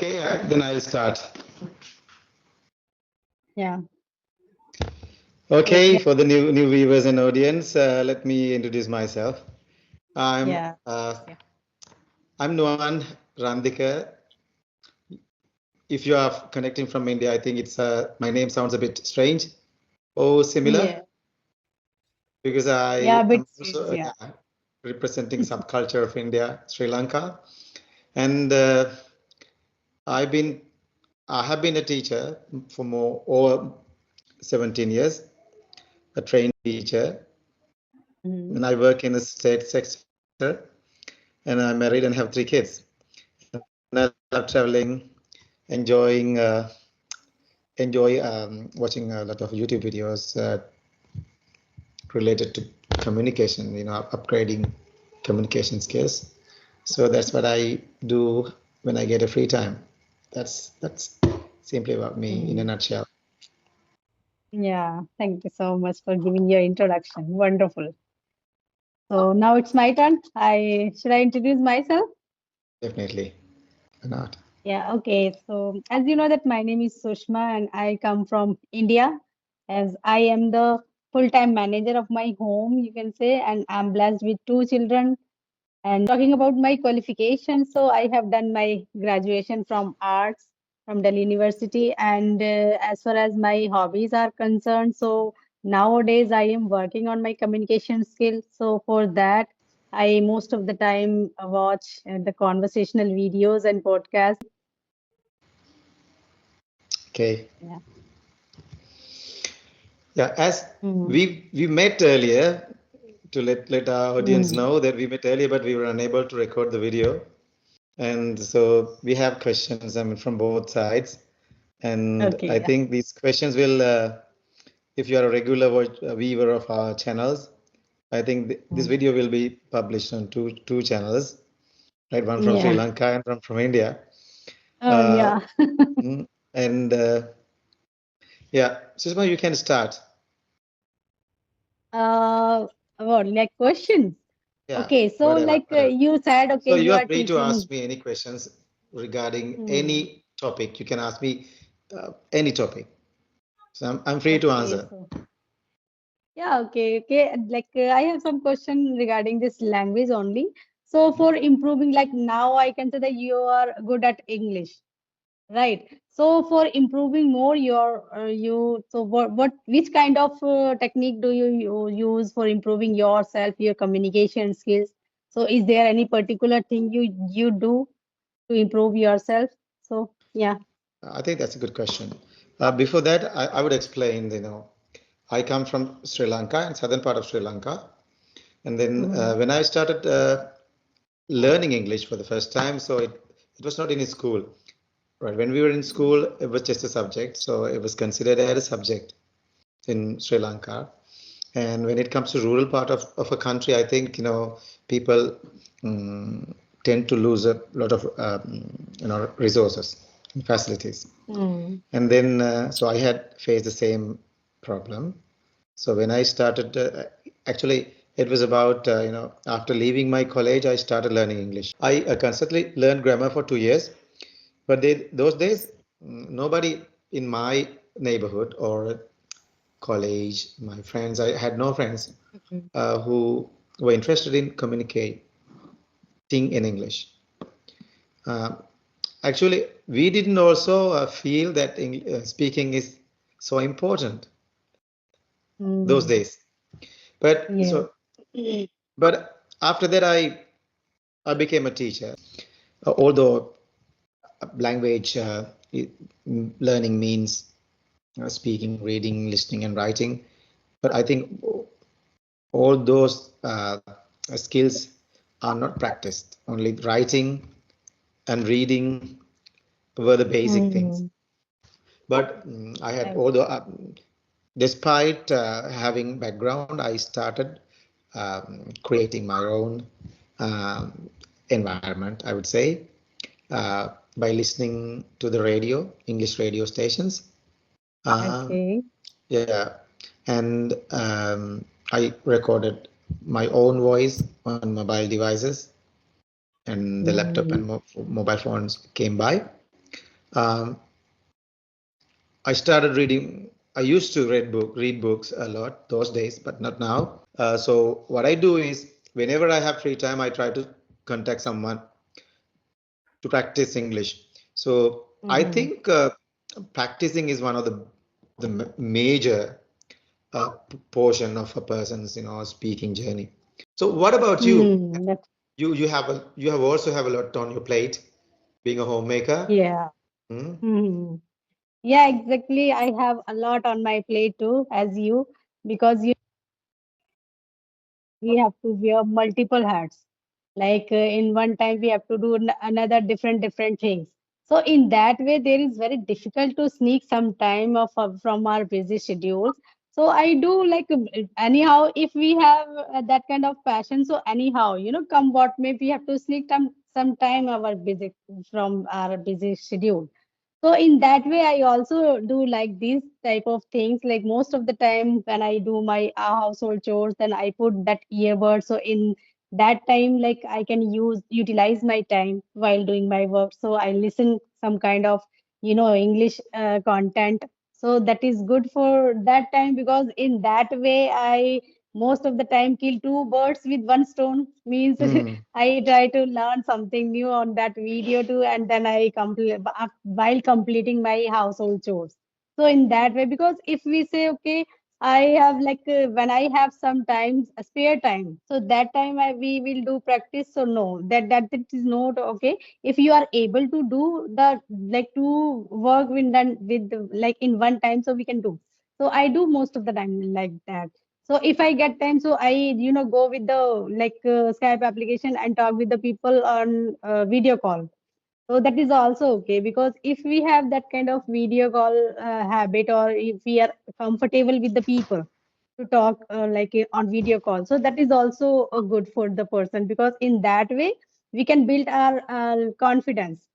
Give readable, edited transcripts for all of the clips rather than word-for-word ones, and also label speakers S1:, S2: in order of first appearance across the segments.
S1: Okay, then I'll start.
S2: Yeah.
S1: Okay, for the new viewers and audience, let me introduce myself. I'm
S2: Yeah.
S1: I'm Nuan Randika. If you are connecting from India, I think it's my name sounds a bit strange or similar
S2: Yeah.
S1: because I
S2: Yeah.
S1: am
S2: Bit
S1: also
S2: yeah.
S1: representing subculture of India, Sri Lanka, and I have been a teacher for more over 17 years, a trained teacher, and I work in the state sector, and I'm married and have 3 kids. And I love traveling, enjoying watching a lot of YouTube videos related to communication, upgrading communication skills. So that's what I do when I get a free time. That's simply about me in a nutshell.
S2: Yeah. Thank you so much for giving your introduction. Wonderful. So now it's my turn. Should I introduce myself?
S1: Definitely. Why not?
S2: Yeah. Okay. So as you know that my name is Sushma and I come from India, as I am the full-time manager of my home, you can say, and I'm blessed with 2 children. And talking about my qualifications, so I have done my graduation from arts from Delhi University. And as far as my hobbies are concerned, so nowadays I am working on my communication skills. So for that, I most of the time watch the conversational videos and podcasts.
S1: Okay.
S2: Yeah.
S1: Yeah, as
S2: Mm.
S1: we met earlier, to let our audience
S2: Mm.
S1: know that we met earlier, but we were unable to record the video. And so we have questions, I mean, from both sides. And
S2: Okay.
S1: I
S2: Yeah.
S1: think these questions will, if you are a regular viewer of our channels, I think this
S2: Mm.
S1: video will be published on two channels, right? One from Sri
S2: Yeah.
S1: Lanka and one from India.
S2: Oh,
S1: Uh,
S2: yeah.
S1: and yeah, Sushma, you can start.
S2: Uh, what, like questions?
S1: Yeah,
S2: Okay, so
S1: whatever,
S2: like
S1: whatever.
S2: you said, okay,
S1: So
S2: you
S1: you are
S2: are
S1: free to
S2: teaching.
S1: ask me any questions regarding
S2: Hmm.
S1: any topic. You can ask me any topic. So I'm free to
S2: Okay,
S1: answer.
S2: so yeah, okay. Like I have some question regarding this language only. So for improving, like now I can say that you are good at English, right? So for improving more so what which kind of technique do you use for improving yourself, your communication skills? So is there any particular thing you do to improve yourself? So yeah.
S1: I think that's a good question. Before that, I would explain, I come from Sri Lanka and southern part of Sri Lanka. And then
S2: Mm.
S1: when I started learning English for the first time, so it was not in school. Right. When we were in school, it was just a subject. So it was considered as a subject in Sri Lanka. And when it comes to rural part of a country, I think, people tend to lose a lot of, resources and facilities.
S2: Mm.
S1: And then, so I had faced the same problem. So when I started, actually, it was about, after leaving my college, I started learning English. I constantly learned grammar for 2 years, but those days, nobody in my neighborhood or college, my friends, I had no friends
S2: Mhm.
S1: who were interested in communicating in English. Uh, Actually, we didn't also feel that speaking is so important those
S2: Mm.
S1: days. But
S2: Yes.
S1: so, but after that, I became a teacher. Although language learning means speaking, reading, listening, and writing, but I think all those skills are not practiced. Only writing and reading were the basic things.
S2: Mm.
S1: But I had,
S2: Okay.
S1: although despite having background, I started creating my own environment, I would say, by listening to the radio, English radio stations. Um,
S2: Okay.
S1: yeah, and I recorded my own voice on mobile devices, and the laptop and
S2: Mm.
S1: mobile phones came by. Um, I started reading. I used to read books a lot those days, but not now. So what I do is, whenever I have free time, I try to contact someone to practice English. So I
S2: Mm-hmm.
S1: think practicing is one of the major portion of a person's speaking journey. So what about you?
S2: Mm, that's
S1: You have also have a lot on your plate, being a homemaker.
S2: yeah.
S1: Hmm?
S2: Mm-hmm. Yeah, exactly. I have a lot on my plate too, as you, because we have to wear multiple hats. Like in one time, we have to do another different things. So in that way, there is very difficult to sneak some time of from our busy schedules. So I do like anyhow, if we have that kind of passion, so anyhow, come what may, we have to sneak some time our busy from our busy schedule. So in that way, I also do like these type of things. Like most of the time when I do my household chores, then I put that earbud. So in that time, like I can utilize my time while doing my work. So I listen some kind of, English content. So that is good for that time because in that way, I most of the time kill two birds with one stone. Means
S1: Hmm.
S2: I try to learn something new on that video too, and then I complete while completing my household chores. So in that way, because if we say, okay, I have like when I have some time, spare time, so that time we will do practice. So no, that it is not okay. If you are able to do the like to work with done with like in one time, so we can do. So I do most of the time like that. So if I get time, so I, go with the like Skype application and talk with the people on video call. So that is also okay because if we have that kind of video call habit or if we are comfortable with the people to talk like on video call, so that is also good for the person because in that way we can build our confidence.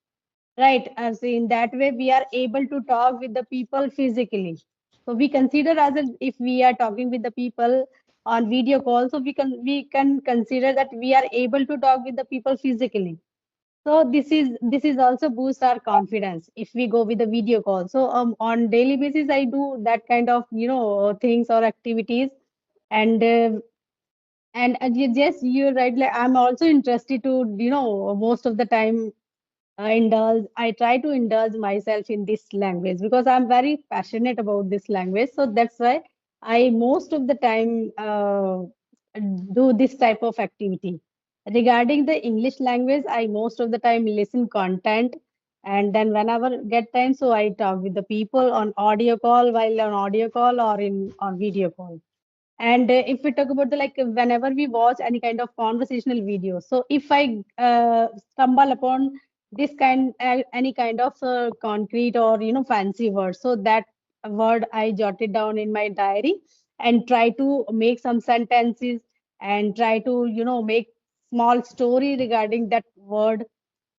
S2: Right. As in that way, we are able to talk with the people physically. So we consider as if we are talking with the people on video call, so we can consider that we are able to talk with the people physically. So this is also boost our confidence if we go with the video call. So on daily basis, I do that kind of things or activities, and yes, you're right. Like I'm also interested to most of the time I try to indulge myself in this language because I'm very passionate about this language. So that's why I most of the time do this type of activity. Regarding the English language, I most of the time listen content and then whenever get time, so I talk with the people on audio call while on audio call or in on video call. And if we talk about the like whenever we watch any kind of conversational video, so if I stumble upon this any kind of concrete or fancy word, so that word I jotted down in my diary and try to make some sentences and try to make small story regarding that word,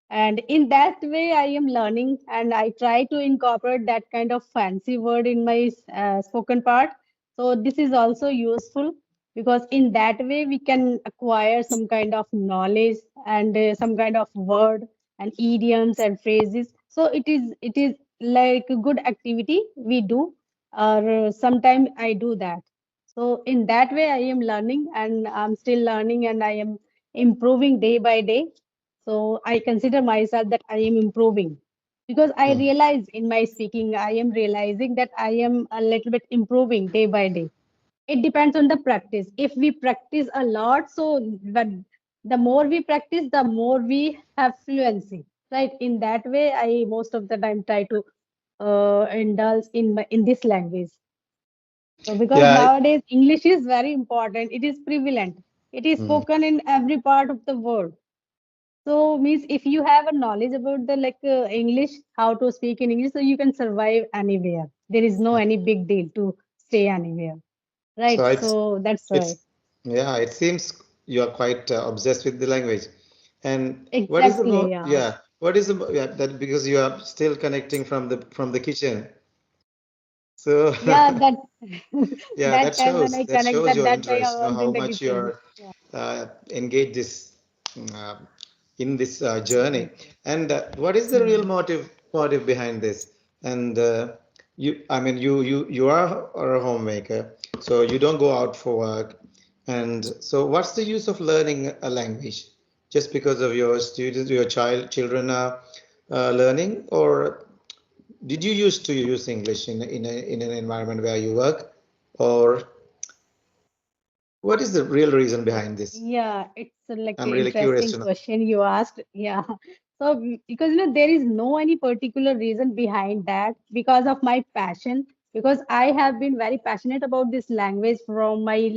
S2: and in that way, I am learning and I try to incorporate that kind of fancy word in my spoken part. So this is also useful because in that way we can acquire some kind of knowledge and some kind of word and idioms and phrases. So it is like a good activity we do, or sometimes I do that. So in that way, I am learning and I'm still learning and I am improving day by day. So I consider myself that I am improving because I
S1: Hmm.
S2: realize in my speaking, I am realizing that I am a little bit improving day by day. It depends on the practice. If we practice a lot, so but the more we practice, the more we have fluency, right? In that way, I most of the time try to indulge in this language. So because
S1: Yeah.
S2: nowadays English is very important, it is prevalent. It is
S1: Hmm.
S2: spoken in every part of the world. So means if you have a knowledge about the like English, how to speak in English, so you can survive anywhere. There is no any big deal to stay anywhere,
S1: So
S2: right? So that's why.
S1: it's yeah, it seems you are quite obsessed with the language. And what is the
S2: Exactly,
S1: more
S2: yeah.
S1: yeah, what is the yeah, that because you are still connecting from the kitchen. So
S2: Yeah, that
S1: yeah,
S2: that time when I
S1: that shows
S2: connected
S1: your
S2: that time I
S1: interest,
S2: was
S1: how
S2: in the
S1: much
S2: kitchen.
S1: you're engaged this mm, uh, in this journey. And what is the real
S2: Mm.
S1: motive behind this? And I mean, you are a homemaker, so you don't go out for work. And so, what's the use of learning a language just because of your students, your children are learning, or did you used to use English in an environment where you work, or what is the real reason behind this?
S2: Yeah, it's like
S1: I'm
S2: an
S1: really curious
S2: interesting
S1: to know.
S2: question you asked. Yeah. So because there is no any particular reason behind that because of my passion. Because I have been very passionate about this language from my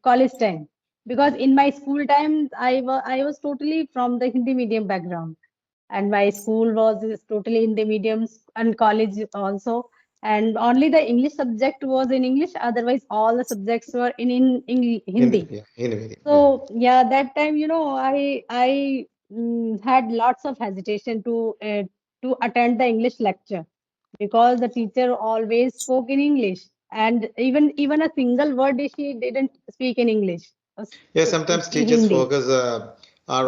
S2: college time. Because in my school time, I was totally from the Hindi medium background, and my school was is totally in the mediums and college also, and only the English subject was in English, otherwise all the subjects were in Hindi.
S1: Yeah, in a way,
S2: So
S1: yeah.
S2: yeah, that time I had lots of hesitation to attend the English lecture because the teacher always spoke in English, and even a single word she didn't speak in English,
S1: Yeah, sometimes
S2: in
S1: teachers
S2: Hindi.
S1: focus are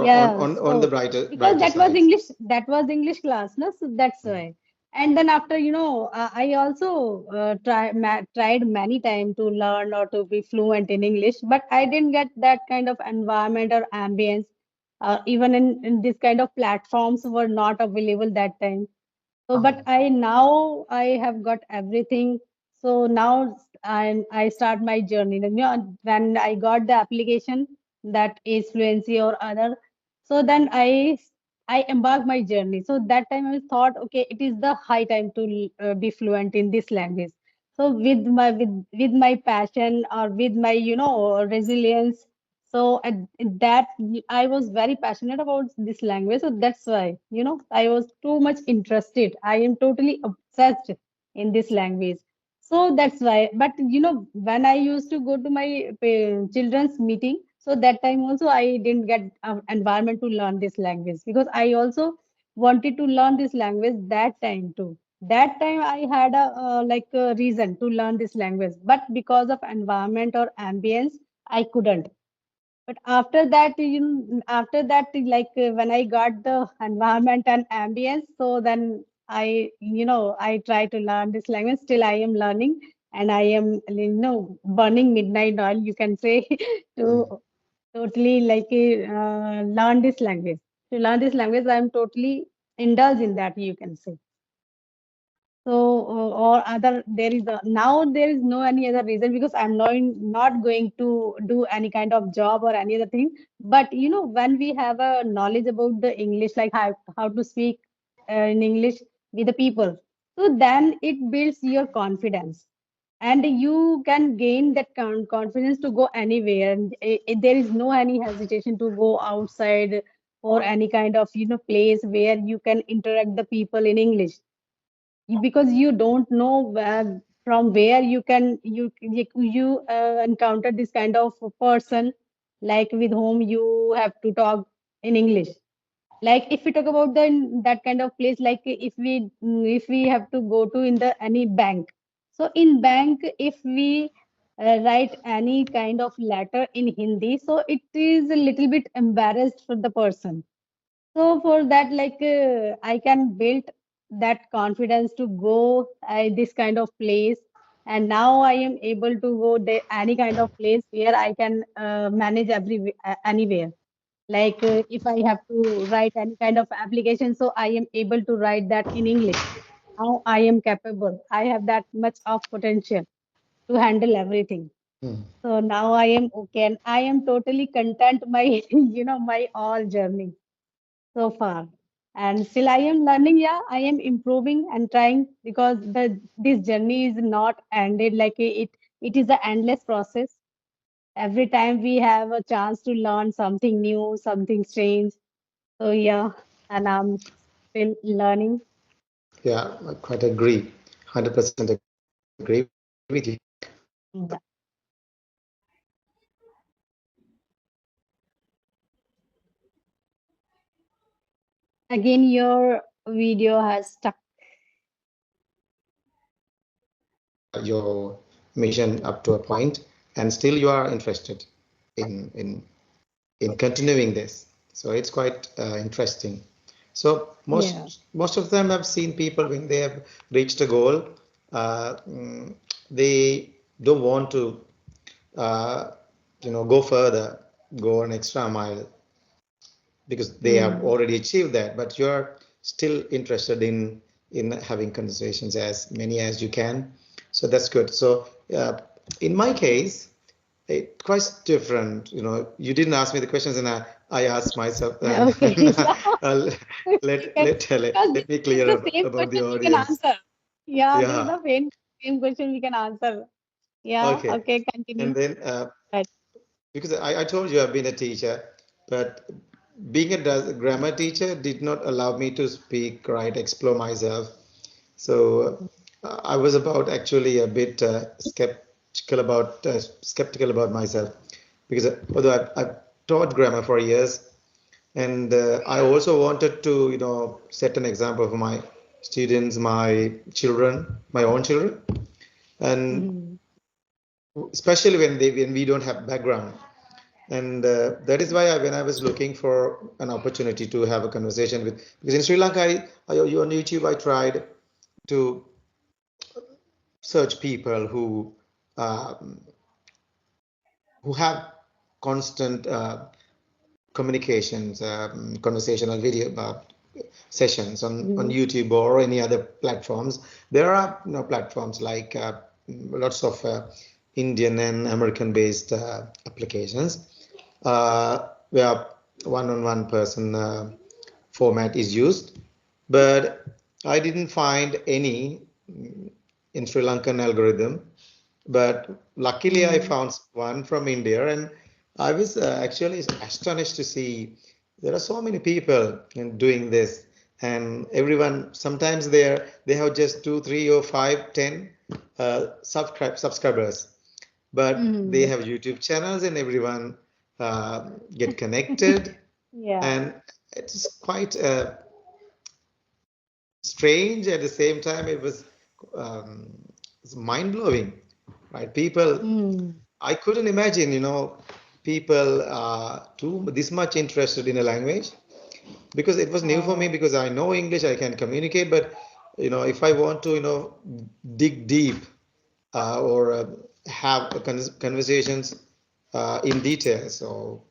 S2: Yeah,
S1: on the
S2: so because
S1: brighter
S2: that was
S1: sides.
S2: English class, no? So that's
S1: Mm.
S2: why. And then after, I also tried many times to learn or to be fluent in English, but I didn't get that kind of environment or ambience. Even in this kind of platforms were not available that time. So, but
S1: Um,
S2: I now I have got everything. So now I start my journey. When I got the application that is fluency or other, so then I embark my journey. So that time I thought, okay, it is the high time to be fluent in this language. So with my passion or with my resilience, so at that I was very passionate about this language. So that's why I was too much interested. I am totally obsessed in this language. So that's why. But when I used to go to my children's meeting, so that time also I didn't get environment to learn this language because I also wanted to learn this language that time too. That time I had a reason to learn this language, but because of environment or ambience, I couldn't. But after that, when I got the environment and ambience, so then I try to learn this language. Still, I am learning, and I am, burning midnight oil, you can say,
S1: mm.
S2: to totally learn this language. To learn this language, I am totally indulged in that, you can say. So, or other, now there is no any other reason because I'm not going to do any kind of job or any other thing. But when we have a knowledge about the English, like how to speak in English with the people, so then it builds your confidence, and you can gain that confidence to go anywhere. And there is no any hesitation to go outside or any kind of place where you can interact the people in English because you don't know from where you encounter this kind of person like with whom you have to talk in English. Like if we talk about that kind of place, like if we have to go to in the any bank, so in bank if we write any kind of letter in Hindi, so it is a little bit embarrassed for the person. So for that, I can build that confidence to go this kind of place, and now I am able to go there, any kind of place where I can manage anywhere. Like if I have to write any kind of application, so I am able to write that in English. Now I am capable. I have that much of potential to handle everything.
S1: Mm.
S2: So now I am okay, and I am totally content my my all journey so far. And still I am learning, yeah, I am improving and trying because this journey is not ended. Like it is an endless process. Every time we have a chance to learn something new, something strange. So yeah, and I'm still learning.
S1: Yeah, I quite agree. 100% agree with you.
S2: Yeah. Again, your video has stuck.
S1: Your mission up to a point, and still you are interested in continuing this. So it's quite interesting. So
S2: Yeah.
S1: most of them have seen people when they have reached a goal, they don't want to uh, go further, go an extra mile because they have
S2: Mm.
S1: already achieved that. But you're still interested in having conversations as many as you can. So that's good. So in my case, it quite different. You didn't ask me the questions, and I asked myself, and,
S2: Okay.
S1: and
S2: Yeah.
S1: uh,
S2: Because
S1: let me
S2: this is
S1: clear
S2: the same
S1: about the
S2: question we can
S1: audience.
S2: answer. Yeah, this is
S1: Yeah.
S2: the same question we can answer. Yeah.
S1: Okay.
S2: Okay.
S1: And
S2: Continue.
S1: then
S2: Right.
S1: because I told you I've been a teacher, but being a grammar teacher did not allow me to speak, right, explore myself. So I was about actually a bit skeptical about myself because although I've taught grammar for years, and I also wanted to set an example for my students, my children, my own children, and
S2: Mm.
S1: especially when we don't have background. And that is why when I was looking for an opportunity to have a conversation with, because in Sri Lanka, on YouTube, I tried to search people um, who have constant communications, conversational video sessions on
S2: Mm.
S1: YouTube or any other platforms. There are platforms like lots of Indian and American-based applications where one-on-one person format is used, but I didn't find any in Sri Lankan algorithm. But luckily, I
S2: Mm.
S1: found one from India, and I was actually astonished to see there are so many people doing this, and everyone sometimes they have just two, three, or five, 10 subscribers, but they
S2: Mm.
S1: have YouTube channels, and everyone get connected,
S2: Yeah.
S1: and it's quite strange at the same time. It was um, mind blowing, right? People,
S2: Mm.
S1: I couldn't imagine, people too this much interested in a language because it was new for me
S2: Oh.
S1: because I know English, I can communicate, but if I want to, dig deep or have conversations in detail, so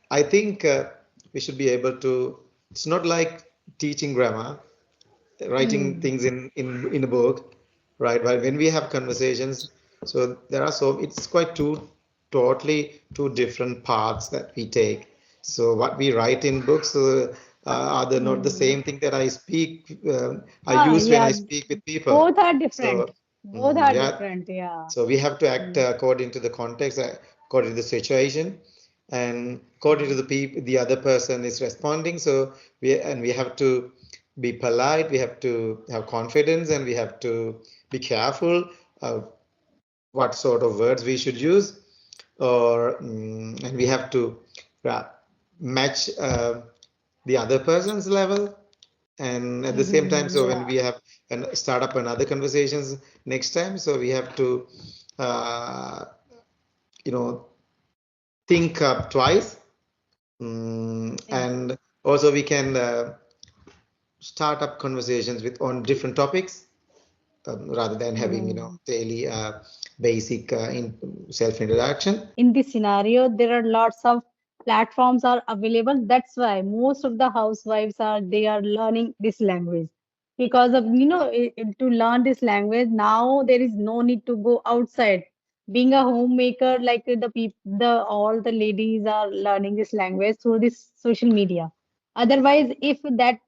S1: I think we should be able to. It's not like teaching grammar, writing
S2: Mm.
S1: things in a book, right? But when we have conversations, so there are it's quite two different paths that we take. So what we write in books are the not the
S2: Mm.
S1: same thing that I
S2: Ah,
S1: use when
S2: yeah.
S1: I speak with people.
S2: Both are different.
S1: So
S2: Both are
S1: yeah,
S2: different. Yeah.
S1: so we have to act
S2: Mm.
S1: according to the context, according to the situation, and according to
S2: Mm.
S1: the people the other person is responding. So we have to be polite, we have to have confidence, and we have to be careful of what sort of words we should use, or and we have to uh, match the other person's level, and at the same time,
S2: Mhm.
S1: so when
S2: Yeah.
S1: we have and start up another conversations next time, so we have to uh, you know think twice,
S2: Yes.
S1: and also we can start up conversations with on different topics, rather than having
S2: Mhm.
S1: daily basic self introduction.
S2: In this scenario, there are lots of platforms are available. That's why most of the housewives are they are learning this language because of to learn this language now there is no need to go outside. Being a homemaker, like the people, the all the ladies are learning this language through this social media. Otherwise, if that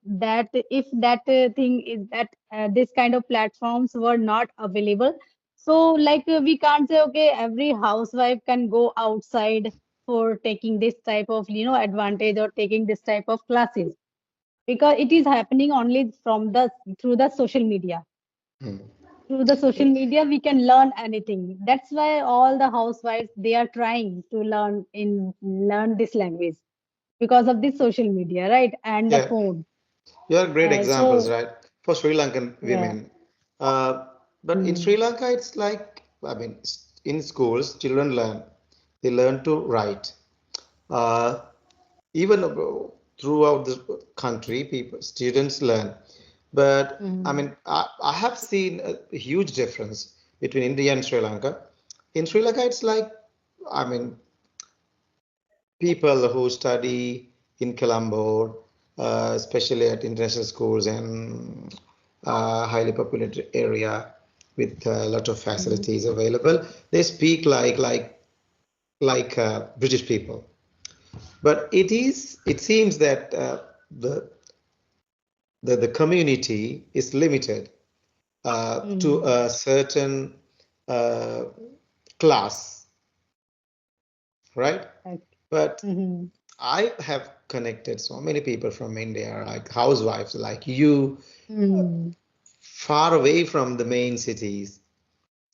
S2: thing is that this kind of platforms were not available, so, we can't say, okay, every housewife can go outside for taking this type of, advantage or taking this type of classes because it is happening only from the through the social media.
S1: Hmm.
S2: Through the social media, we can learn anything. That's why all the housewives they are trying to learn this language because of this social media, right? And the
S1: Yeah,
S2: phone.
S1: you are great examples,
S2: So,
S1: right, for Sri Lankan
S2: yeah.
S1: women. uh, but in
S2: Mm,
S1: Sri Lanka it's like, I mean, in schools children learn to write. uh, even throughout the country, people, students learn. But I
S2: Mm.
S1: mean, I have seen a huge difference between India and Sri Lanka. In Sri Lanka, it's like, I mean, people who study in Colombo, especially at international schools and highly populated area with a lot of
S2: Mm.
S1: facilities available, they speak like British people. But it seems that the, the community is limited to
S2: Mm.
S1: a certain uh, class, right?
S2: Okay.
S1: But
S2: Mm-hmm.
S1: I have connected so many people from India, like housewives like you,
S2: Mm.
S1: far away from the main cities,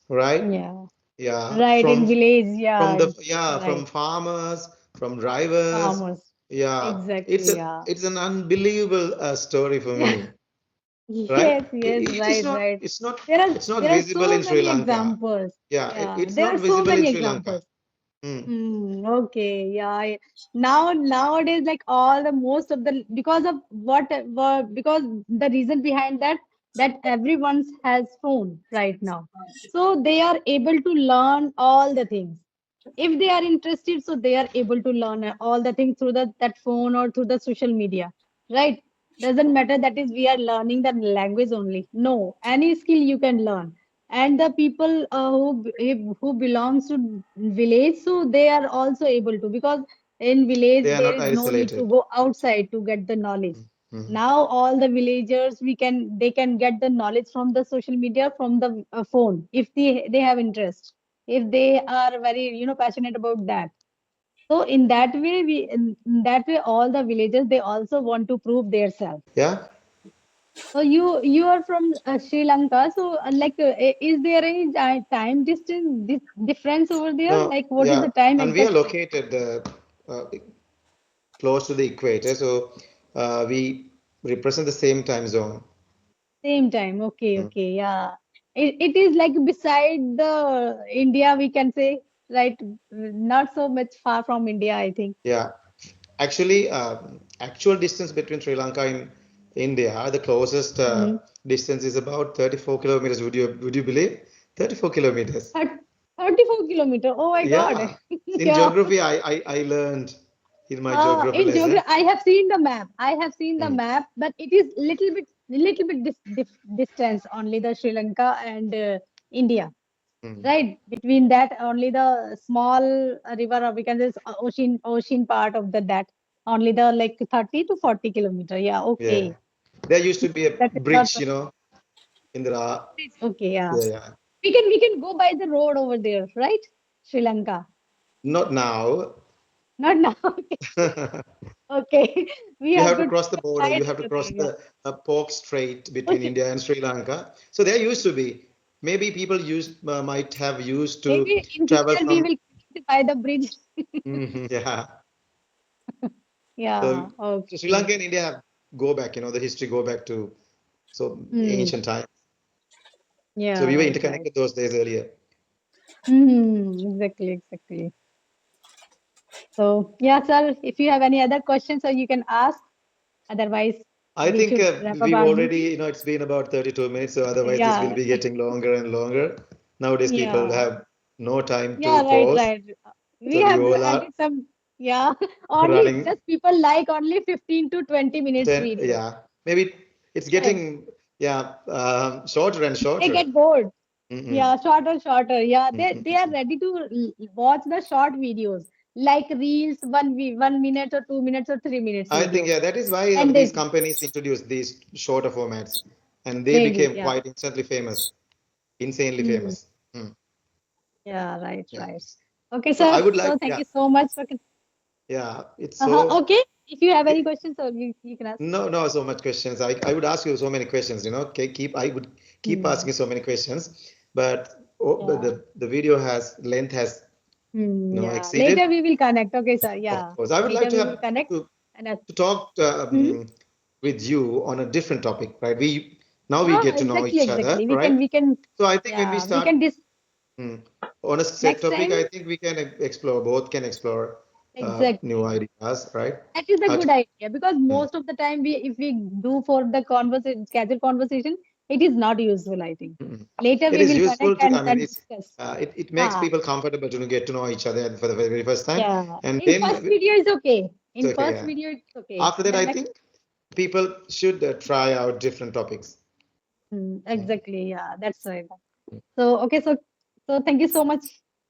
S1: right?
S2: Yeah.
S1: Yeah,
S2: Right, in village,
S1: from
S2: yeah,
S1: the yeah
S2: right.
S1: from farmers, from drivers.
S2: Farmers.
S1: Yeah,
S2: Exactly,
S1: a
S2: yeah.
S1: it's an unbelievable story for
S2: Yeah.
S1: me, right?
S2: Yes, yes,
S1: It is
S2: right,
S1: not
S2: right.
S1: it's not
S2: There are
S1: it's not
S2: there are
S1: visible
S2: so
S1: in Sri
S2: many
S1: Lanka.
S2: examples.
S1: Yeah,
S2: Yeah,
S1: it's
S2: there
S1: not
S2: are so
S1: visible in
S2: many
S1: Sri Lanka.
S2: examples.
S1: Mm,
S2: Okay, yeah. Now nowadays, like all the most of the because of because the reason behind that that everyone has phone right now, so they are able to learn all the things. If they are interested, so they are able to learn all the things through that phone or through the social media, right? Doesn't matter that is we are learning the language only. No, any skill you can learn. And the people who belongs to village, so they are also able to because in village
S1: they are
S2: there
S1: not
S2: is no need to
S1: isolated.
S2: go outside to get the knowledge.
S1: Mhm.
S2: Now all the villagers they can get the knowledge from the social media from the phone if they have interest, if they are very passionate about that. So in that way in that way all the villagers they also want to prove their self.
S1: Yeah,
S2: So you are from Sri Lanka, so is there any time distance difference over there,
S1: no,
S2: like what is
S1: yeah,
S2: the time
S1: and we are
S2: exact?
S1: located close to the equator, so we represent the same time zone.
S2: Same time, okay,
S1: Mm.
S2: okay, yeah. It is like beside the India, we can say, right? Not so much far from India, I think.
S1: Yeah, actually, actual distance between Sri Lanka and India, the closest
S2: Mm-hmm.
S1: distance is about 34 kilometers. Would you believe? 34 kilometers.
S2: 34 kilometer. Oh my God.
S1: Yeah. In
S2: Yeah.
S1: geography, I learned in my geography
S2: In
S1: lesson.
S2: geography, I have seen the map. I have seen the
S1: Mm,
S2: map, but it is little bit distance only the Sri Lanka and India,
S1: mm.
S2: right? Between that, only the small river, or we can say ocean part of that. Only the like 30 to 40 kilometer. Yeah,
S1: Yeah.
S2: okay.
S1: There used to be a
S2: That is not
S1: bridge, in the
S2: okay. Yeah,
S1: yeah, yeah.
S2: we can go by the road over there, right? Sri Lanka.
S1: Not now.
S2: Not now. Okay, we
S1: You
S2: have
S1: have to
S2: to
S1: cross the border.
S2: try
S1: You
S2: it
S1: have to
S2: over
S1: cross
S2: there. Yeah.
S1: the Pork Strait between
S2: Okay.
S1: India and Sri Lanka. So there used to be. Maybe people might have used to
S2: Maybe in
S1: travel
S2: future we
S1: from.
S2: will connect by the bridge.
S1: Mhm, yeah.
S2: Yeah.
S1: So, so Sri
S2: Okay.
S1: Lanka and India have go back. The history go back to so
S2: Hmm.
S1: ancient times. So
S2: Yeah.
S1: we were
S2: Right. Right.
S1: interconnected those days earlier.
S2: Hmm. Exactly. Exactly. So yeah, sir. If you have any other questions, so you can ask. Otherwise,
S1: I
S2: we
S1: think
S2: should wrap up
S1: we've
S2: our
S1: already,
S2: meeting.
S1: it's been about 32 minutes, so otherwise this will
S2: Yeah.
S1: be getting longer and longer. Nowadays, people
S2: Yeah.
S1: have no time
S2: Yeah.
S1: to
S2: Right.
S1: pause,
S2: Right. We
S1: so we
S2: have
S1: all are
S2: added some. Yeah. Only
S1: running
S2: just people like only 15 to 20 minutes
S1: 10,
S2: video.
S1: yeah. Maybe it's
S2: Right.
S1: getting, yeah, shorter and
S2: They
S1: shorter.
S2: get bored.
S1: Mm-mm,
S2: Yeah, shorter, shorter. Yeah, they are
S1: mm-mm.
S2: ready to watch the short videos like reels, 1 minute or 2 minutes or 3 minutes
S1: I think,
S2: videos,
S1: yeah, that is why
S2: and
S1: these
S2: they
S1: companies introduced these shorter formats and they
S2: maybe
S1: became
S2: yeah.
S1: quite instantly famous, insanely
S2: Hmm.
S1: famous. Mm,
S2: Yeah, right,
S1: yeah.
S2: right. Okay,
S1: So I
S2: sir.
S1: would like,
S2: So thank
S1: yeah,
S2: you so much for.
S1: yeah, it's so.
S2: Okay. If you have any questions, so you can ask.
S1: No, no, so much questions. I would ask you so many questions, I would keep
S2: Hmm.
S1: asking so many questions, but but
S2: Yeah.
S1: the video has length has
S2: Hmm. Yeah. Later
S1: exceeded.
S2: we will connect. Okay, sir.
S1: Of
S2: Yeah.
S1: course, I would like
S2: Later
S1: to
S2: we will
S1: have
S2: connect
S1: to,
S2: and ask.
S1: to talk
S2: Hmm.
S1: with you on a different topic, right? We now we get to know
S2: Exactly,
S1: each other,
S2: exactly.
S1: right?
S2: We can.
S1: So I think when we
S2: Yeah, we
S1: start
S2: can
S1: mm, on a set
S2: next
S1: topic,
S2: time.
S1: I think we can explore, both can explore.
S2: Exactly.
S1: new ideas, right?
S2: That is a
S1: How to,
S2: good idea because
S1: mm,
S2: most of the time we if we do for the conversation casual conversation, it is not useful, I think.
S1: mm.
S2: Later
S1: It
S2: we
S1: is
S2: will
S1: useful
S2: connect
S1: to, I mean,
S2: and
S1: it's
S2: discuss.
S1: it makes
S2: Ah,
S1: people comfortable to get to know each other for the very first time,
S2: yeah.
S1: and
S2: In
S1: then
S2: first video is okay.
S1: it's
S2: In
S1: okay.
S2: first
S1: Yeah.
S2: video it's okay.
S1: After that,
S2: Then
S1: I
S2: next.
S1: think people should try out different topics. Mm,
S2: Exactly. Yeah, that's right. So okay, so thank you so much,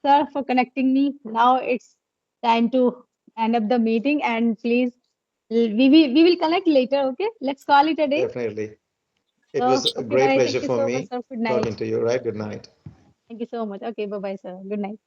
S2: sir, for connecting me. Now it's time to end up the meeting, and please, we will connect later. Okay, let's call it a day.
S1: Definitely. It
S2: So
S1: was a
S2: okay,
S1: great
S2: bye.
S1: pleasure
S2: Thank you
S1: for
S2: so much,
S1: me
S2: sir. Good
S1: talking
S2: night.
S1: to you, right? Good night.
S2: Thank you so much. Okay, bye bye, sir. Good night.